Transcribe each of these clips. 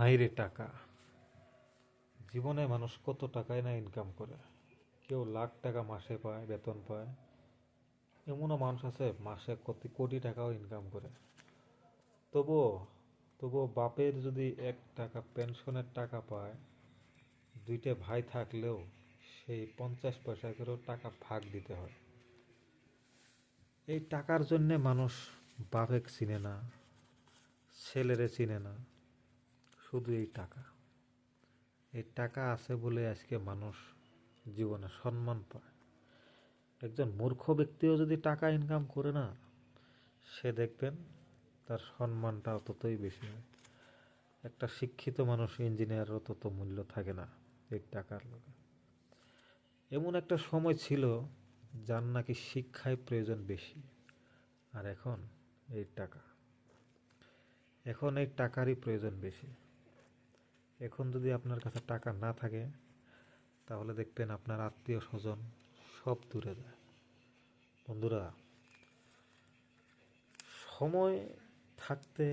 হাইরে টাকা! জীবনে মানুষ কত টাকাই না ইনকাম করে। কেউ লাখ টাকা মাসে পায়, বেতন পায়। এমনও মানুষ আছে মাসে কোটি কোটি টাকাও ইনকাম করে। তবুও তবুও বাপের যদি 1 টাকা পেনশনের টাকা পায়, দুইটা ভাই থাকলেও সেই 50 পয়সা করেও টাকা ভাগ দিতে হয়। এই টাকার জন্যে মানুষ বাপেক চিনে না, ছেলেরে চিনে না, শুধু এই টাকা। এই টাকা আছে বলে আজকে মানুষ জীবনে সম্মান পায়। একজন মূর্খ ব্যক্তিও যদি টাকা ইনকাম করে না, সে দেখবেন তার সম্মানটাও ততই বেশি হয়। একটা শিক্ষিত মানুষ, ইঞ্জিনিয়ারও তত মূল্য থাকে না এই টাকার লোকে। এমন একটা সময় ছিল যার নাকি শিক্ষায় প্রয়োজন বেশি, আর এখন এই টাকা, এখন এই টাকারই প্রয়োজন বেশি। এখন যদি আপনার কাছে টাকা না থাকে, তাহলে দেখবেন আপনার আত্মীয় স্বজন সব দূরে যায়। বন্ধুরা, সময় থাকতে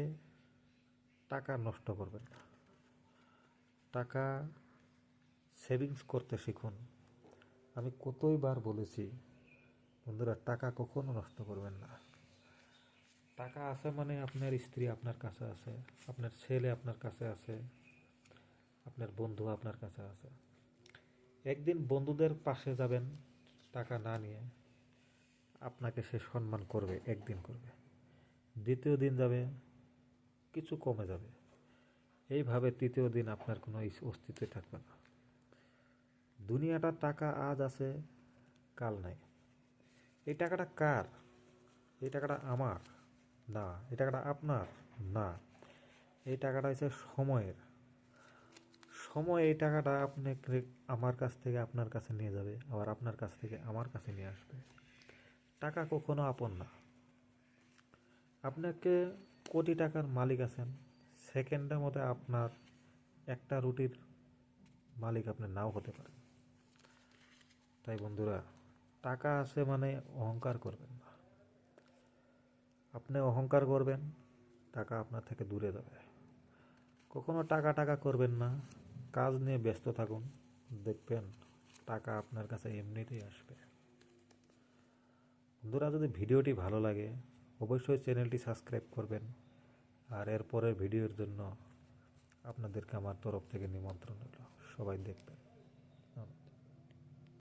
টাকা নষ্ট করবেন না। টাকা সেভিংস করতে শিখুন। আমি কতইবার বলেছি, বন্ধুরা, টাকা কখনো নষ্ট করবেন না। টাকা আছে মানে আপনার স্ত্রী আপনার কাছে আছে, আপনার ছেলে আপনার কাছে আছে, আপনার বন্ধু আপনার কাছে আছে। একদিন বন্ধুদের পাশে যাবেন টাকা না নিয়ে, আপনাকে সে সম্মান করবে, একদিন করবে। দ্বিতীয় দিন যাবে, কিছু কমে যাবে। এইভাবে তৃতীয় দিন আপনার কোনো অস্তিত্ব থাকবে না। দুনিয়াটা টাকা আজ আছে, কাল নাই। এই টাকাটা কার? এই টাকাটা আমার না, এই টাকাটা আপনার না। এই টাকাটা হচ্ছে সময়ের। সময় এই টাকাটা আপনাকে আমার কাছ থেকে আপনার কাছে নিয়ে যাবে, আবার আপনার কাছ থেকে আমার কাছে নিয়ে আসবে। টাকা কখনো আপন না। আপনাকে কোটি টাকার মালিক আছেন, সেকেন্ডের মধ্যে আপনার একটা রুটির মালিক আপনি নাও হতে পারেন। তাই বন্ধুরা, টাকা আছে মানে অহংকার করবেন না। আপনি অহংকার করবেন, টাকা আপনার থেকে দূরে যাবে। কখনো টাকা টাকা করবেন না, কাজ নিয়ে ব্যস্ত থাকুন, দেখবেন টাকা আপনার কাছে এমনিতেই আসবে। বন্ধুরা, যদি ভিডিওটি ভালো লাগে অবশ্যই চ্যানেলটি সাবস্ক্রাইব করবেন, আর এর পরের ভিডিওর জন্য আপনাদেরকে আমার তরফ থেকে নিমন্ত্রণ রইল। সবাই দেখবেন।